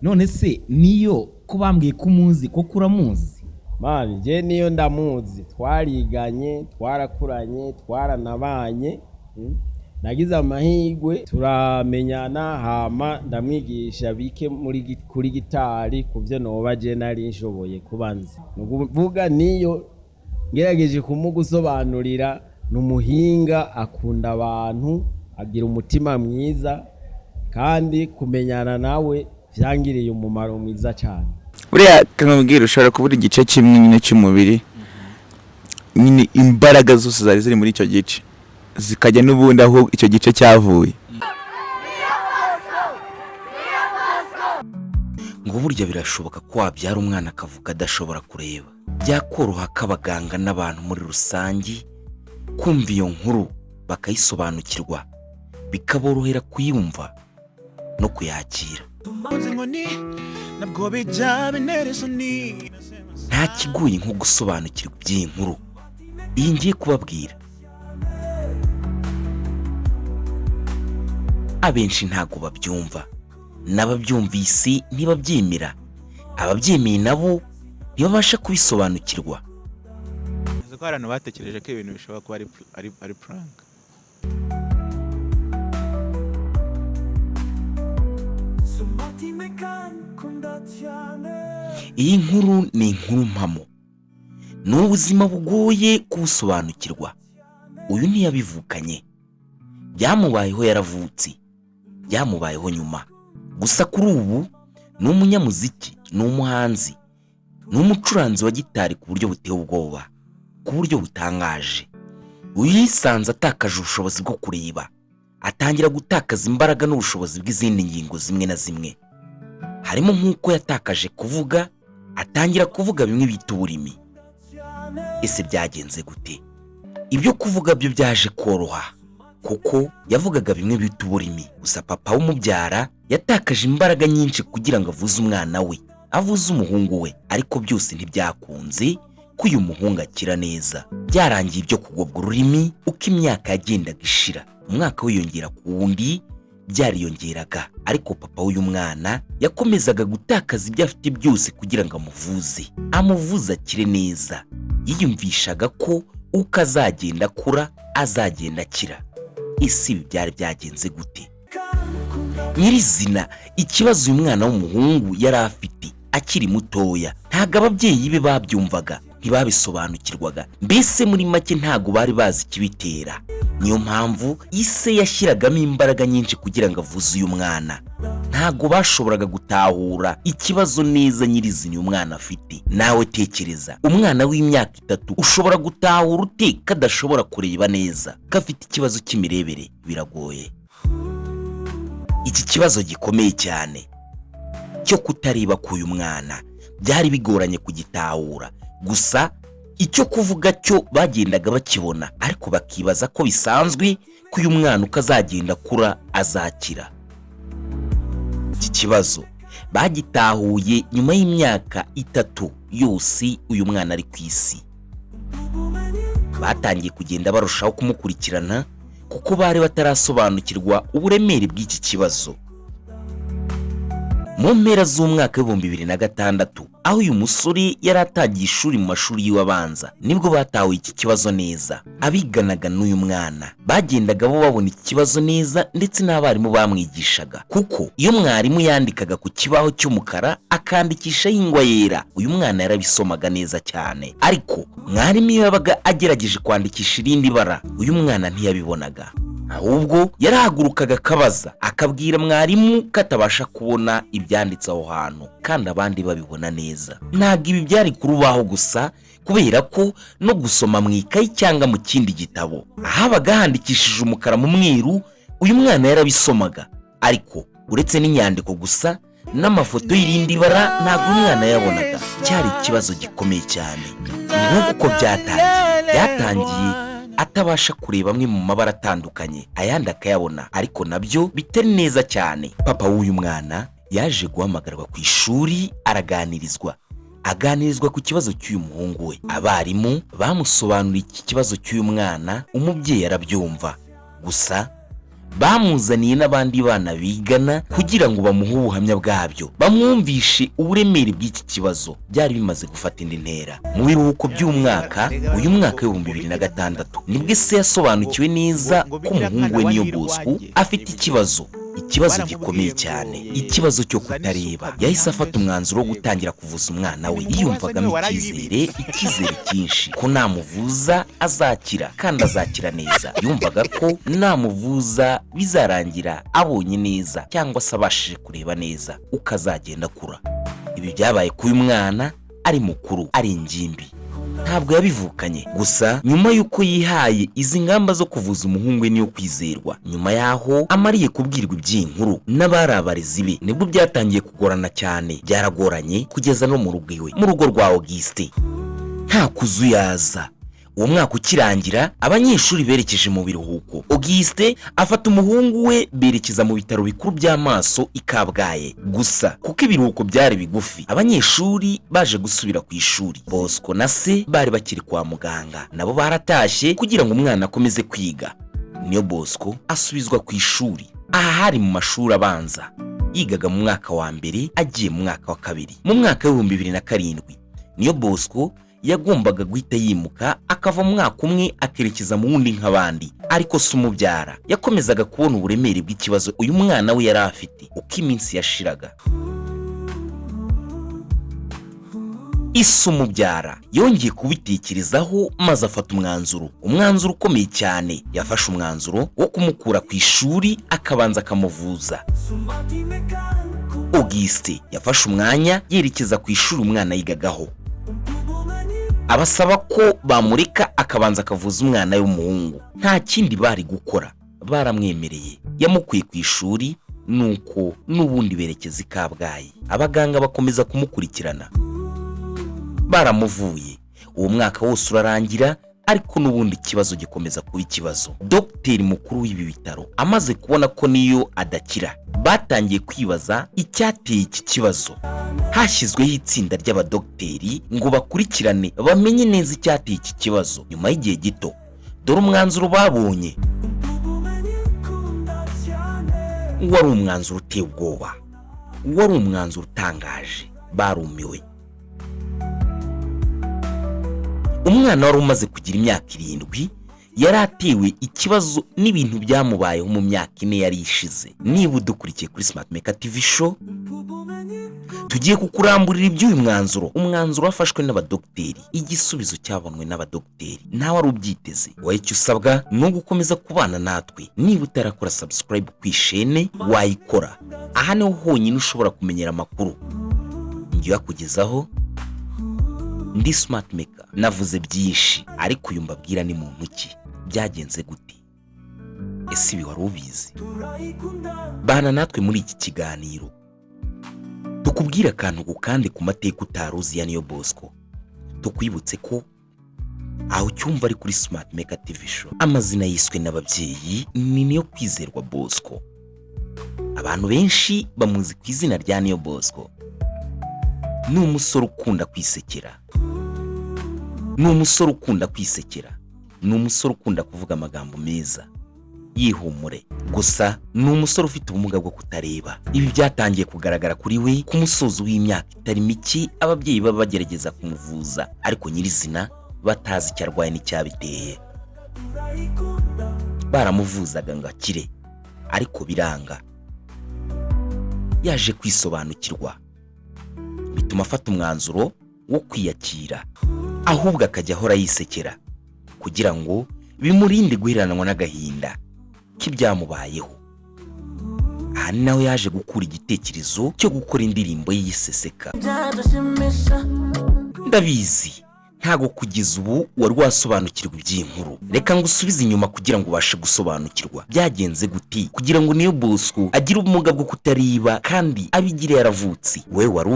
none se niyo ko bambwiye ko umuzi ko kuramuzi? mani je niyo ndamuzi, twariganye twarakuranye twaranabanye. Nagize amahirwe turamenyana, hama ndamwigisha bike kuri gitari kuvyo noba je nari nshoboye kubanza. Nukuvuga niyo ngerageje kumugusobanurira, numuhinga, akunda abantu, agira umutima mwiza, kandi kumenyana nawe vyangiriye umumaro mwiza cyane. Buriya kamubwira ushobora kubura igice kimwe nyine cy'umubiri, nyine imbaraga zose zari ziri muri icyo gice zikajya n'ubundi aho icyo gice cyavuye. Ngo burya birashoboka ko wabyara umwana akavuga adashobora kureba. Byakoroha kabaganga n'abantu muri rusangi kumva iyo nkuru bakayisobanukirwa, bikaborohera kuyumva no kuyakira. Nta kigoye nko gusobanukirwa iby'iyi nkuru iyi ngiye kubabwira. Abenshi ntago babyumva, n'ababyumvise ntibabyemera, ababyemeye nabo ntibabasha kubisobanukirwa. Ko abantu batekereje ko ibintu bishobora kuba ari prank. Iyi nkuru ni inkuru mpamo, ni ubuzima bugoye kubusobanukirwa. Uyu ntiyabivukanye, byamubayeho yaravutse, byamubayeho nyuma. Gusa kuri ubu ni umunyamuziki, ni umuhanzi, ni umucuranzi wa gitari ku buryo buteye ubwoba, ku buryo butangaje. Uyu yisanze atakaje ubushobozi bwo kureba, atangira gutakaza imbaraga n'ubushobozi bw'izindi ngingo zimwe na zimwe. Harimo nk'uko yatakaje kuvuga, atangira kuvuga bimwe bita uburimi. Ese byagenze gute? Ibyo kuvuga byo byaje koroha, kuko yavugaga bimwe bita uburimi. Gusa papa w'umubyara yatakaje imbaraga nyinshi kugira ngo avuze umwana we, avuze umuhungu we, ariko byose ntibyakunze ko uyu muhungu akira neza. Byarangiye ibyo kugobwa ururimi uko imyaka yagendaga ishira, umwaka wiyongera ku wundi, byariyongeraga. Ariko papa w'uyu mwana yakomezaga gutakaza ibyo afite byose kugira ngo amuvuze akire neza. Yiyumvishaga ko uko azagenda akura azagenda akira. Isi ibi byari byagenze gute? Nyirizina ikibazo uyu mwana w'umuhungu yari afite akiri mutoya, ntago ababyeyi be babyumvaga, ntibabisobanukirwaga, mbese muri make ntago bari bazi ikibitera. Niyo mpamvu ise yashyiragamo imbaraga nyinshi kugira ngo avuze uyu mwana. Ntago bashoboraga gutahura ikibazo neza nyirizina uyu mwana afite. Nawe tekereza, umwana w'imyaka 3 ushobora gutahura ute kadashobora kureba neza, gafite ikibazo cy'imirebere? Biragoye. Iki kibazo gikomeye cyane cyo kutareba k'uyu mwana byari bigoranye kugitahura. Gusa icyo kuvuga cyo bagendaga bakibona, ariko bakibaza ko bisanzwe ko uyu mwana ukazagenda kura azakira. Iki kibazo bagitahuye nyuma y'imyaka 3 yose uyu mwana ari ku isi. Batangiye kugenda barushaho kumukurikirana kuko bari batarasobanukirwa uburemere bw'iki kibazo. Mu mpera z'umwaka wa 2006 aho uyu musore yari atagiye ishuri mu mashuri y'abanza, nibwo batahuye iki kibazo neza. Abiganaga n'uyu mwana bagendaga bo babona iki kibazo neza, ndetse n'abarimu bamwigishaga, kuko iyo mwarimu yandikaga ku kibaho cy'umukara akandikisha ingwa yera, uyu mwana yarabisomaga neza cyane. Ariko mwarimu iyo yabaga agerageje kwandikisha irindi bara, uyu mwana ntiyabibonaga, ahubwo yarahagurukaga akabaza, akabwira mwarimu katabasha kubona ibyanditse aho hantu, kandi abandi babibona neza. Ntabwo ibi byari kurubaho gusa, kubera ko no gusoma mu ikayi cyangwa mu kindi gitabo habaga handikishije umukara mu mweru, uyu mwana yarabisomaga. Ariko uretse n'inyandiko gusa, n'amafoto y'irindi bara ntabwo umwana yabonaga. Cyari ikibazo gikomeye cyane. Nk'uko byatangiye atabasha kureba amwe mu mabara atandukanye, ayandi akayabona, ariko nabyo bitari neza cyane. Papa w'uyu mwana yaje guhamagarwa ku ishuri, aganirizwa ku kibazo cy'uyu muhungu we. Abarimu bamusobanuriye iki kibazo cy'uyu mwana, umubyeyi arabyumva. Gusa bamuzaniye n'abandi bana bigana kugira ngo bamuhe ubuhamya bwabyo, bamwumvishe uburemere bw'iki kibazo. Byari bimaze gufata indi ntera. Mu biruhuko by'umwaka, uyu mwaka w'2006 nibwo se yasobanukiwe neza ko umuhungu we Niyo Bosco afite ikibazo gikomeye cyane, ikibazo cyo kutareba. Yahise afata umwanzuro wo gutangira kuvuza umwana we. Yiyumvagamo icyizere cyinshi ko namuvuza azakira kandi azakira neza. Yumvaga ko namuvuza bizarangira abonye neza cyangwa se abashije kureba neza ukazagenda akura. Ibi byabaye ku uyu mwana ari mukuru, ari ingimbi, ntabwo yabivukanye. Gusa nyuma y'uko yihaye izi ngamba zo kuvuza umuhungu we Niyo Kwizerwa, nyuma yaho amariye kubwirwa iby'inkuru n'abari abarezi be, nibwo byatangiye kugorana cyane. Byaragoranye kugeza no mu rugo iwe, mu rugo rwa Auguste nta kuzuyaza. Uwo mwaka ukirangira, abanyeshuri berekeje mu biruhuko. Auguste afata umuhungu we berekeza mu bitaro bikuru by'amaso i Kabgayi. Gusa kuko ibiruhuko byari bigufi, abanyeshuri baje gusubira ku ishuri. Bosco na se bari bakiri kwa muganga, nabo baratashye kugira ngo umwana akomeze kwiga. Niyo Bosco asubizwa ku ishuri. Aha hari mu mashuri abanza, yigaga mu mwaka wa mbere agiye mu mwaka wa kabiri. Mu mwaka w'2007 Niyo Bosco yagombaga guhita yimuka akava mu mwaka umwe akerekeza mu wundi nk'abandi, ariko se umubyara yakomezaga kubona uburemere bw'ikibazo uyu mwana we yari afite uko iminsi yashiraga. Ise umubyara yongeye kubitekerezaho maze afata umwanzuro ukomeye cyane. Yafashe umwanzuro wo kumukura ku ishuri akabanza akamuvuza. Auguste yafashe umwanya yerekeza ku ishuri umwana yigagaho, abasaba ko bamureka akabanza akavuza umwana w'umuhungu. Nta kindi bari gukora, baramwemereye. Yamukuye ku ishuri, nuko n'ubundi berekeza i Kabgayi. Abaganga bakomeza kumukurikirana, baramuvuye. Uwo mwaka wose urarangira, ariko n'ubundi ikibazo gikomeza kuba ikibazo. Dogiteri mukuru w'ibi bitaro amaze kubona ko Niyo adakira, batangiye kwibaza icyateye iki kibazo. Hashyizweho itsinda ry'abadogiteri ngo bakurikirane bamenye neza icyateye iki kibazo. Nyuma y'igihe gito, dore umwanzuro babonye. Wari umwanzuro uteye ubwoba, wari umwanzuro utangaje. Barumiwe. Umwana wari umaze kugira imyaka 7 yari atewe ikibazo n'ibintu byamubayeho mu myaka 4 yari ishize. Niba udukurikiye kuri Smart Maker TV show, tugiye kukuramburira iby'uyu mwanzuro. Umwanzuro wafashwe n'abadogiteri, igisubizo cyabonwe n'abadogiteri. Nta wari ubyiteze. Wowe icyo usabwa ni ugukomeza kubana natwe. Niba utarakora subscribe ku ishene, wayikora. Aha niho honyine ushobora kumenyera amakuru ngiye yakugezaho. Ndi Smart Maker. Navuze byinshi, ariko uyu mbabwira ni muntu ki? Byagenze gute? Ese ibi wari ubizi? Bana natwe muri iki kiganiro, tukubwira akantu gukande ku mateka utaruzi ya Niyo Bosco. Tukwibutse ko aho cyumva ari kuri Smart Maker TV show. Amazina yiswe n'ababyeyi ni Niyo Kwizerwa Bosco. Abantu benshi bamuzi ku izina rya Niyo Bosco. Ni umusore ukunda kwisekera, ni umusore ukunda kuvuga amagambo meza yihumure. Gusa ni umusore ufite ubumuga bwo kutareba. Ibi byatangiye kugaragara kuri we ku musozo w'imyaka itari mike. Ababyeyi baba bagerageza kumuvuza, ariko nyirizina batazi icyo arwaye n'icyabiteye. Baramuvuzaga ngo akire, ariko biranga. Yaje kwisobanukirwa, bituma afata umwanzuro wo kwiyakira, ahubwo akajya ahora yisekera kugira ngo bimurinde guheranwa n'agahinda k'ibyamubayeho. Aha ni naho yaje gukura igitekerezo cyo gukora indirimbo y'iseseka. Ndabizi ntago kugeza ubu wari wasobanukirwa iby'inkuru. Reka ngusubize inyuma kugira ngo ubashe gusobanukirwa byagenze guti kugira ngo Niyo Bosco agire ubumuga bwo kutareba kandi abigire yaravutse. We wari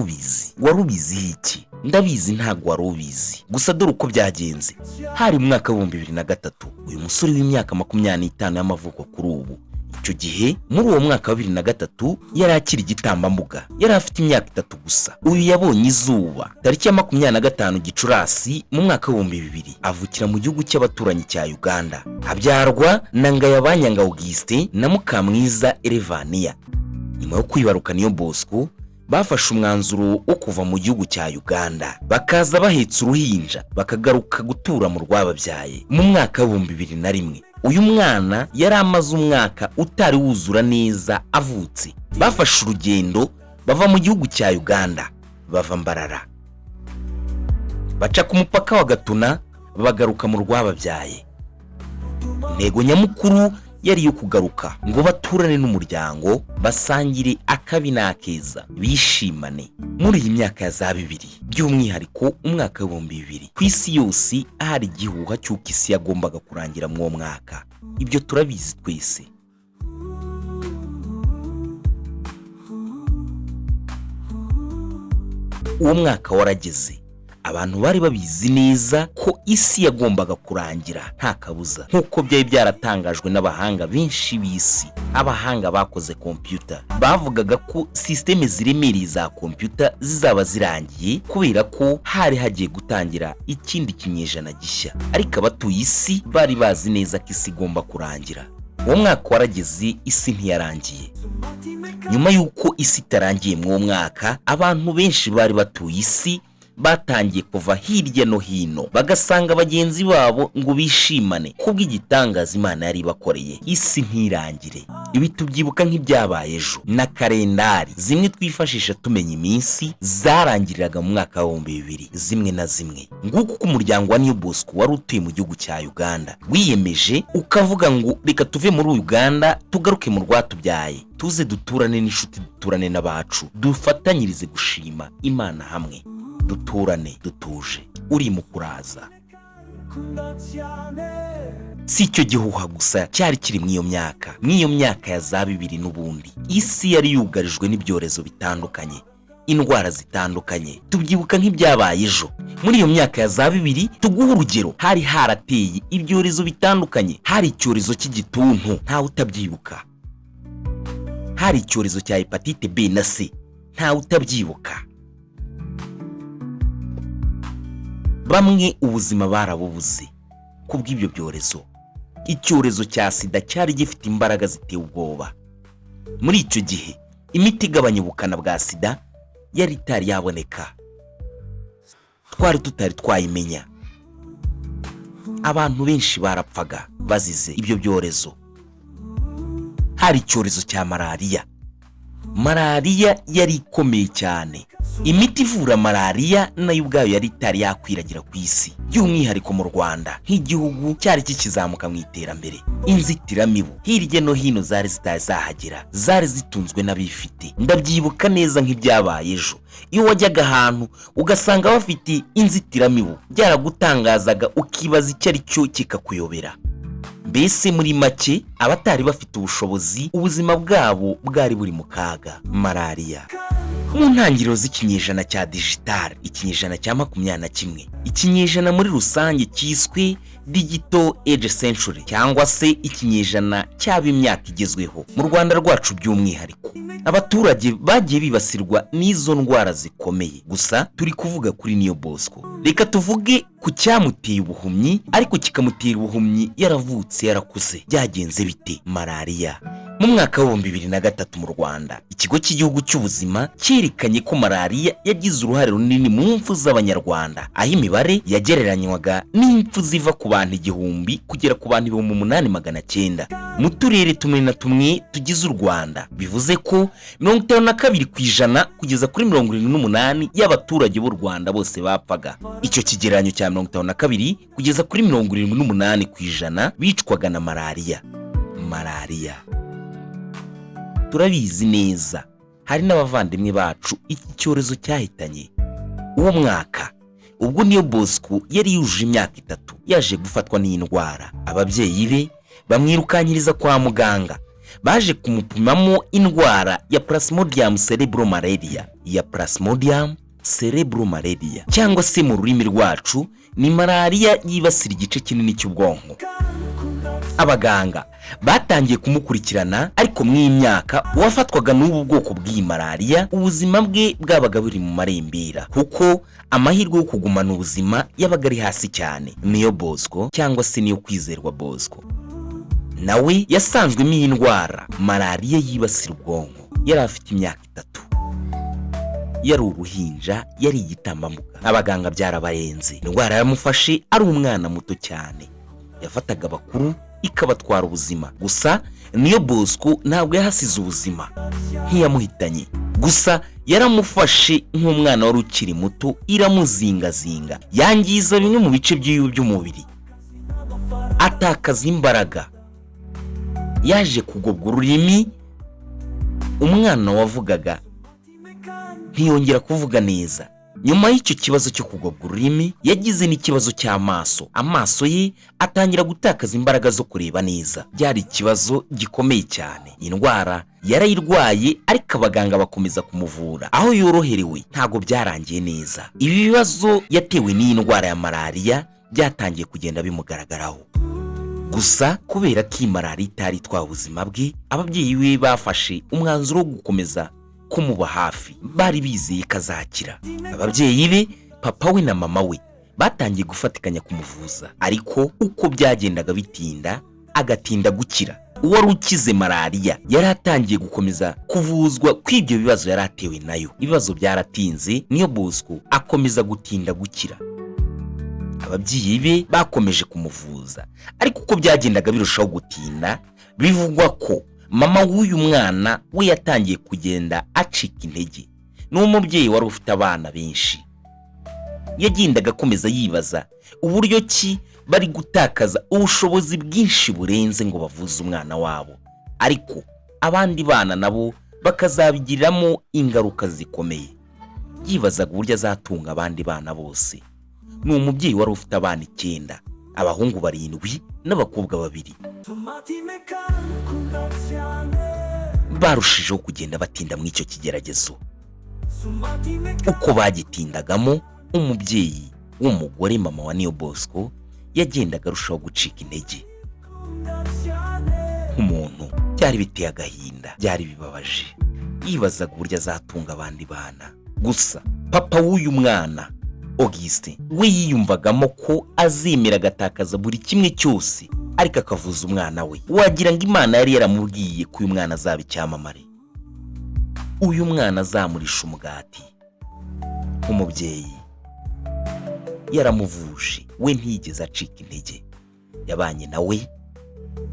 ubizi iki? Ndabizi ntago wari ubizi. Gusa dore uko byagenze. Hari mu mwaka wa 2003 uyu musore w'imyaka 25 y'amavuko kuri ubu icyo gihe muri uwo mwaka wa 2003 yari akiri igitambambuga, yari afite imyaka 3 gusa. Uyu yabonye izuba tariki ya 25 Gicurasi mu mwaka wa 2000, avukira mu gihugu cy'abaturanyi cya Uganda, abyarwa na Ngayabanyanga Auguste na Mukamwiza Elevania. Nyuma yo kwibaruka Niyo Bosco bafashe umwanzuro wo kuva mu gihugu cya Uganda, bakaza bahetse uruhinja bakagaruka gutura mu rwababyaye mu mwaka wa 2001. Uyu mwana yari amaze umwaka utari wuzura neza avutse. Bafashe urugendo bava mu gihugu cya Uganda, bava Mbarara, baca ku mupaka wa Gatuna, bagaruka mu rwababyaye. Intego nyamukuru yari yo kugaruka ngo baturane n'umuryango, basangire akabi n'akeza, bishimane. Muri iyi myaka ya za 2000, by'umwihariko umwaka wa 2000, ku isi yose ahari igihuha cy'uko isi yagombaga kurangira mu mwaka. Ibyo turabizi twese. Uwo mwaka warageze, abantu bari babizi neza ko isi yagombaga kurangira nta kabuza, nk'uko byari byaratangajwe n'abahanga benshi b'isi. Abahanga bakoze computer bavugaga ko systeme ziremereye za computer zizaba zirangiye kubera ko hari hagiye gutangira ikindi kinyejana gishya, ariko abatuye isi bari bazi neza ko isi igomba kurangira. Uwo mwaka warageze, isi ntiyarangiye. Nyuma y'uko isi itarangiye mu mwaka, abantu benshi bari batuye isi batangiye kuva hirya no hino bagasanga bagenzi babo ngo bishimane kubw'igitangaza Imana yari bakoreye. Isi ntirangire. Ibi tubyibuka nk'ibyabaye ejo, na kalendari zimwe twifashisha tumenya iminsi zarangiriraga mu mwaka wa 2000 zimwe na zimwe. Nguko uko umuryango wa Niyo Bosco wari utuye mu gihugu cya Uganda wiyemeje ukavuga ngo reka tuve muri Uganda tugaruke mu rwatubyaye, tuze duturane n'inshuti, duturane n'abacu, dufatanyirize gushima Imana hamwe, duturane dutuje. Uri mu kuraza. Si icyo gihuha gusa cyari kiri mw'iyo myaka ya za 2000 n'ubundi. Isi yari yugarijwe n'ibyorezo bitandukanye, indwara zitandukanye. Tubyibuka nk'ibyabaye ejo. Muri iyo myaka ya za 2000, tuguha urugero, hari harateye ibyorezo bitandukanye. Hari icyorezo cy'igituntu, ntawe utabyibuka. Hari icyorezo cya hepatite B na C, ntawe utabyibuka. Bamwe ubuzima barabubuze kubw'ibyo byorezo. Icyorezo cya sida cyari gifite imbaraga ziteye ubwoba. Muri icyo gihe imiti igabanya ubukana bwa sida yari itari yaboneka, twari tutari twayimenya. Abantu benshi barapfaga bazize ibyo byorezo. Hari icyorezo cya malariya. Malariya yari ikomeye cyane. Imiti ivura malariya nayo ubwayo yari itari yakwiragira ku isi, by'umwihariko mu Rwanda nk'igihugu cyari kikizamuka mu iterambere. Inzitiramibu hirya no hino zari zitazahagera, zari zitunzwe n'abifite. Ndabyibuka neza nk'ibyabaye ejo. Iyo wajyaga ahantu ugasanga bafite inzitiramibu, byaragutangazaga ukibaza icyo ari cyo kikakuyobera. Mbese muri make, abatari bafite ubushobozi, ubuzima bwabo bwari buri mu kaga. Malariya. Mu ntangiriro z'ikinyejana cya digital, ikinyejana cya 21, ikinyejana muri rusange cyiswe digital age century, cyangwa se ikinyejana cy'ab'imyaka igezweho. Mu Rwanda rwacu by'umwihariko, abaturage bagiye bibasirwa n'izo ndwara zikomeye. Gusa turi kuvuga kuri Niyo Bosco. Reka tuvuge ku cyamuteye ubuhumyi, ariko kikamutera ubuhumyi yaravutse yarakuze. Byagenze bite? Malariya. Mu mwaka wa 2003 mu Rwanda, ikigo cy'igihugu cy'ubuzima cyerekanye ko malariya yagize uruhare runini mu mfu z'abanyarwanda, aho imibare yagereranywaga n'impfu ziva ku bantu 1000 kugera ku bantu 8900 mu turere tumwe na tumwe tugize u Rwanda. Bivuze ko 52% kugeza kuri 78 y'abaturage b'u Rwanda bose bapfaga. Icyo kigereranyo cya 52 kugeza kuri 78% bicwaga na malariya. Turabizi neza, hari n'abavandimwe bacu iki cyorezo cyahitanye. Uwo mwaka ubwo Niyo Bosco yari yuje imyaka 3 yaje gufatwa n'indwara. Ababyeyi be bamwirukanyiriza kwa muganga, baje kumupimamo indwara ya Plasmodium cerebromalaria, cyangwa se mu rurimi rwacu ni malariya yibasira igice kinini cy'ubwonko. Abaganga batangiye kumukurikirana, ariko mu imyaka wafatwaga n'ubu bwoko bw'iyi malariya ubuzima bwe bwabaga buri mu marembera, kuko amahirwe yo kugumana ubuzima yabaga ari hasi cyane. Niyo Bosco cyangwa se Niyo Kwizerwa Bosco nawe yasanzwemo iyi ndwara malariya yibasira ubwonko. Yari afite imyaka 3, yari uruhinja, yari igitambambuga, abaganga byarabarenze. Indwara yamufashe ari umwana muto cyane, yafataga abakuru ikabatwara ubuzima. Gusa Niyo Bosco ntabwo yahasize ubuzima, ntiyamuhitanye, gusa yaramufashe nk'umwana wari ukiri muto, iramuzingazinga, yangiza bimwe mu bice by'iwe by'umubiri, atakaza imbaraga, yaje kugobwa ururimi. Umwana wavugaga ntiyongera kuvuga neza. Nyuma y'icyo kibazo cyo kugobwa ururimi, yagize n'ikibazo cy'amaso. Amaso ye atangira gutakaza imbaraga zo kureba neza. Byari ikibazo gikomeye cyane. Indwara yarayirwaye, ariko abaganga bakomeza kumuvura. Aho yoroherewe ntago byarangiye neza. Ibi bibazo yatewe n'iyi ndwara ya malariya byatangiye kugenda bimugaragaraho. Gusa kubera ko iyi malariya itari itwaye ubuzima bwe, ababyeyi be bafashe umwanzuro wo gukomeza kumuba hafi. Bari bizeye kazakira. Ababyeyi be, papa we na mama we, batangiye gufatikanya kumuvuza, ariko uko byagendaga bitinda, agatinda gukira. Uwari ukize malariya yari atangiye gukomeza kuvuzwa kw'ibyo bibazo yari atewe nayo. Ibibazo byaratinze, Niyo Bosco akomeza gutinda gukira. Ababyeyi be bakomeje kumuvuza, ariko uko byagendaga birushaho gutinda, bivugwa ko mama w'uyu mwana we yatangiye kugenda acika intege. N'umubyeyi wari ufite abana benshi, yagendaga akomeza yibaza uburyo ki bari gutakaza ubushobozi bwinshi burenze ngo bavuze umwana wabo, ariko abandi bana nabo bakazabigiriramo ingaruka zikomeye. Yibazaga uburyo azatunga abandi bana bose. Ni umubyeyi wari ufite abana 9, abahungu 7 n'abakobwa 2. Barushijeho kugenda batinda mu icyo kigeragezo. Uko bagitindagamo, umubyeyi w'umugore mama wa Niyo Bosco yagendaga arushaho gucika intege. Umuntu byari biteye agahinda, byari bibabaje. Yibazaga uburyo azatunga abandi bana. Gusa papa w'uyu mwana Auguste we yiyumvagamo ko azemera agatakaza buri kimwe cyose, ariko akavuza umwana we. Wagira ngo Imana yari yaramubwiye ko uyu mwana azaba icyamamare, uyu mwana azamurisha umugati. Umubyeyi yaramuvuje, we ntiyigeze acika intege. Yabanye nawe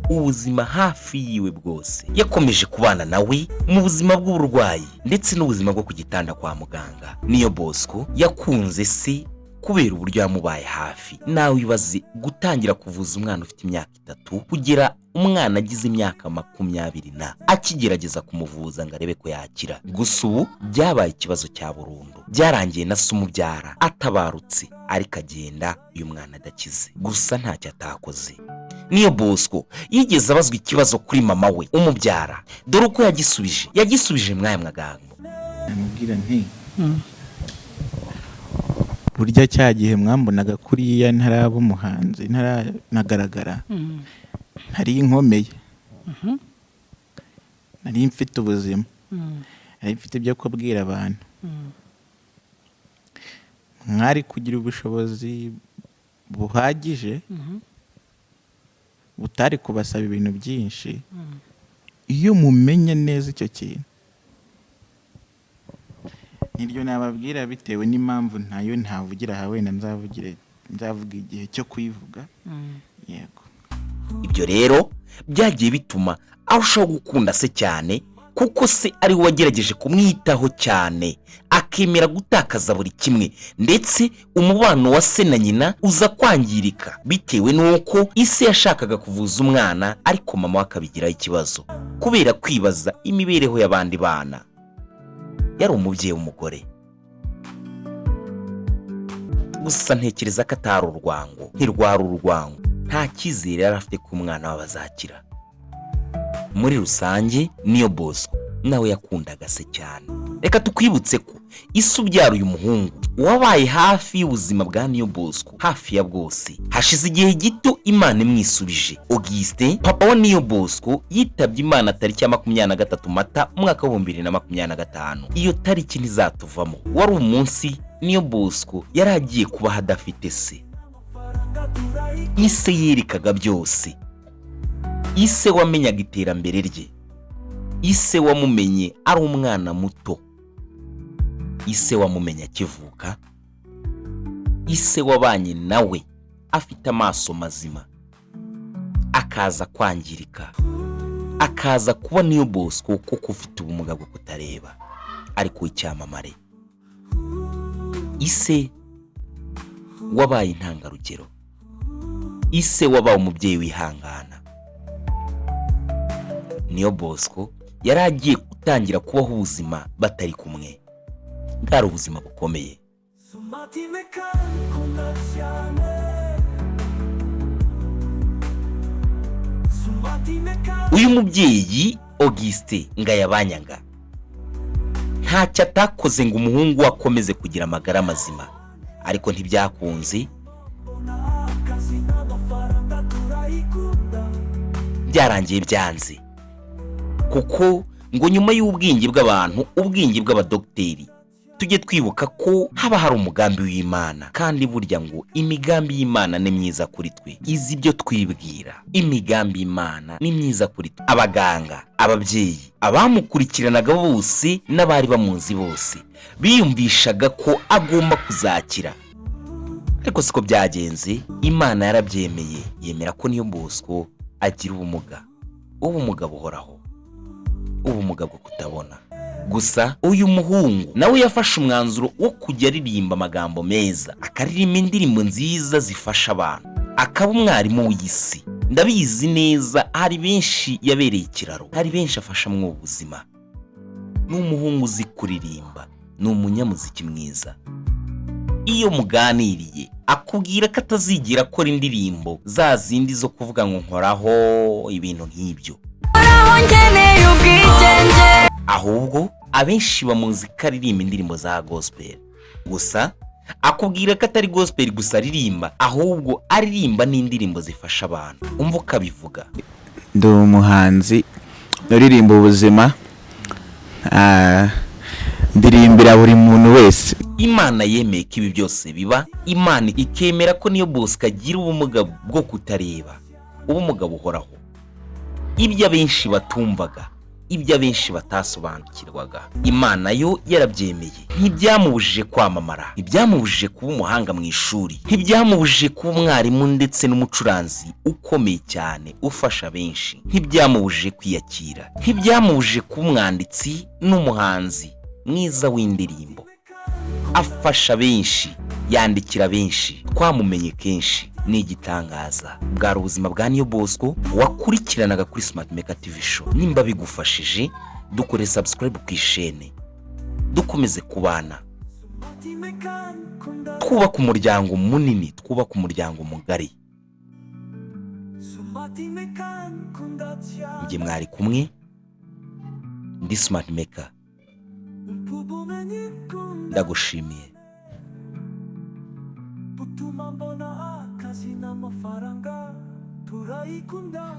ubuzima hafi yiwe bwose. Yakomeje kubana nawe mu buzima bw'uburwayi ndetse n'ubuzima bwo ku gitanda kwa muganga. Niyo Bosco yakunze se kubera uburyo yamubaye hafi. Nawe ibaze gutangira kuvuza umwana ufite imyaka 3 kugera umwana agize imyaka 20 akigerageza kumuvuza ngo arebe ko yakira. Gusa ubu byabaye ikibazo cya burundu. Byarangiye na se umubyara atabarutse, ariko agenda uyu mwana adakize. Gusa ntacyo atakoze. Niyo Bosco yigeze abazwa ikibazo kuri mama we umubyara, dore uko yagisubije mwaya mwagango. Namubwira nti burya cya gihe mwambonaga kuriya ntaraba umuhanzi, ntaranagaragara, hari inkomeye, nari mfite ubuzima, nari mfite ibyo kubwira abantu. Mwari kugira ubushobozi buhagije, butari kubasaba ibintu byinshi, iyo mumenye neza icyo kintu. Niryo nababwira bitewe n'impamvu ntayo ntavugira aha, wenda nzavuga igihe cyo kuyivuga. Yego. Ibyo rero byagiye bituma arushaho gukunda se cyane, kuko se ari we wagerageje kumwitaho cyane, akemera gutakaza buri kimwe, ndetse umubano wa se na nyina uza kwangirika bitewe n'uko ise yashakaga kuvuza umwana, ariko mama akabigiraho ikibazo kubera kwibaza imibereho y'abandi bana. Yari umubyeyi w'umugore. Gusa ntekereza ko atari urwango, ntirwari urwango, nta cyizere yari afite ko umwana we bazakira. Muri rusange Niyo Bosco nawe yakundaga se cyane. reka tukwibutse ko isi ubyara uyu muhungu wabaye hafi y'ubuzima bwa Niyo Bosco, hafi ya bwose. Hashize igihe gito Imana imwisubije. Augustin papa wa Niyo Bosco yitabye Imana tariki ya 23 Mata umwaka wa 2025. Iyo tariki ntizatuvamo. Wari umunsi Niyo Bosco yari agiye kuba hadafite se. Ise yerekaga byose. Ise wamenyaga iterambere rye. Ise wamumenye ari umwana muto. Ise wamumenya akivuka. Ise wabanye nawe afite amaso mazima, akaza kwangirika, akaza kuba Niyo Bosco kuko ufite ubumuga bwo kutareba, ariko icyamamare. Ise wabaye intangarugero. Ise wabaye umubyeyi wihangana. Niyo Bosco yari agiye gutangira kubaho ubuzima batari kumwe, bwari ubuzima bukomeye. Uyu mubyeyi Augustin Ngayabanyanga ntacyo atakoze ngo umuhungu akomeze kugira amagara mazima, ariko ntibyakunze. Byarangiye byanze, kuko ngo nyuma y'ubwingi bw'abantu, ubwingi bw'abadogiteri, tujye twibuka ko haba hari umugambi w'Imana, kandi burya ngo imigambi y'Imana ni myiza kuri twe. Izi byo twibwira, imigambi y'Imana ni myiza kuri twe. Abaganga, ababyeyi, abamukurikiranaga bose n'abari bamuzi bose biyumvishaga ko agomba kuzakira, ariko siko byagenze. Imana yarabyemeye, yemera ko Niyo Bosco agira ubumuga buhoraho, ubumuga bwo kutabona. Gusa uyu muhungu nawe yafashe umwanzuro wo kujya aririmba amagambo meza, akaririmba indirimbo nziza zifasha abantu, akaba umwarimu w'isi. Ndabizi neza hari benshi yabereye ikiraro, hari benshi afasha mu buzima. Ni umuhungu uzi kuririmba, ni umunyamuziki mwiza. Iyo muganiriye akubwira ko atazigira akora indirimbo za zindi zo kuvuga ngo nkoraho ibintu nk'ibyo, ahubwo abenshi bamuzi ko aririmba indirimbo za gospel. Gusa akubwira ko atari gospel gusa aririmba, ahubwo aririmba n'indirimbo zifasha abantu. Umva ukabivuga. Ndi umuhanzi uririmba ubuzima, ndirimbira buri muntu wese. Imana yemeye ko ibi byose biba. Imana ikemera ko Niyo Bosco agira ubumuga bwo kutareba, ubumuga buhoraho. Ibyo abenshi batumvaga, ibyo abenshi batasobanukirwaga, Imana yo yarabyemeye. Ntibyamubujije kwamamara, ntibyamubujije kuba umuhanga mu ishuri, ntibyamubujije kuba umwarimu ndetse n'umucuranzi ukomeye cyane ufasha benshi, ntibyamubujije kwiyakira, ntibyamubujije kuba umwanditsi n'umuhanzi mwiza w'indirimbo. Afasha benshi, yandikira benshi, twamumenye kenshi. Ni igitangaza. Bwari ubuzima bwa Niyo Bosco wakurikiranaga kuri Smart Maker TV Show. Nimba bigufashije, dukore subscribe ku ishene, dukomeze kubana, twubaka umuryango munini, twubaka umuryango mugari. Njye mwari kumwe, ndi Smart Maker. Ndagushimiye. Kazi n'amafaranga turayikunda.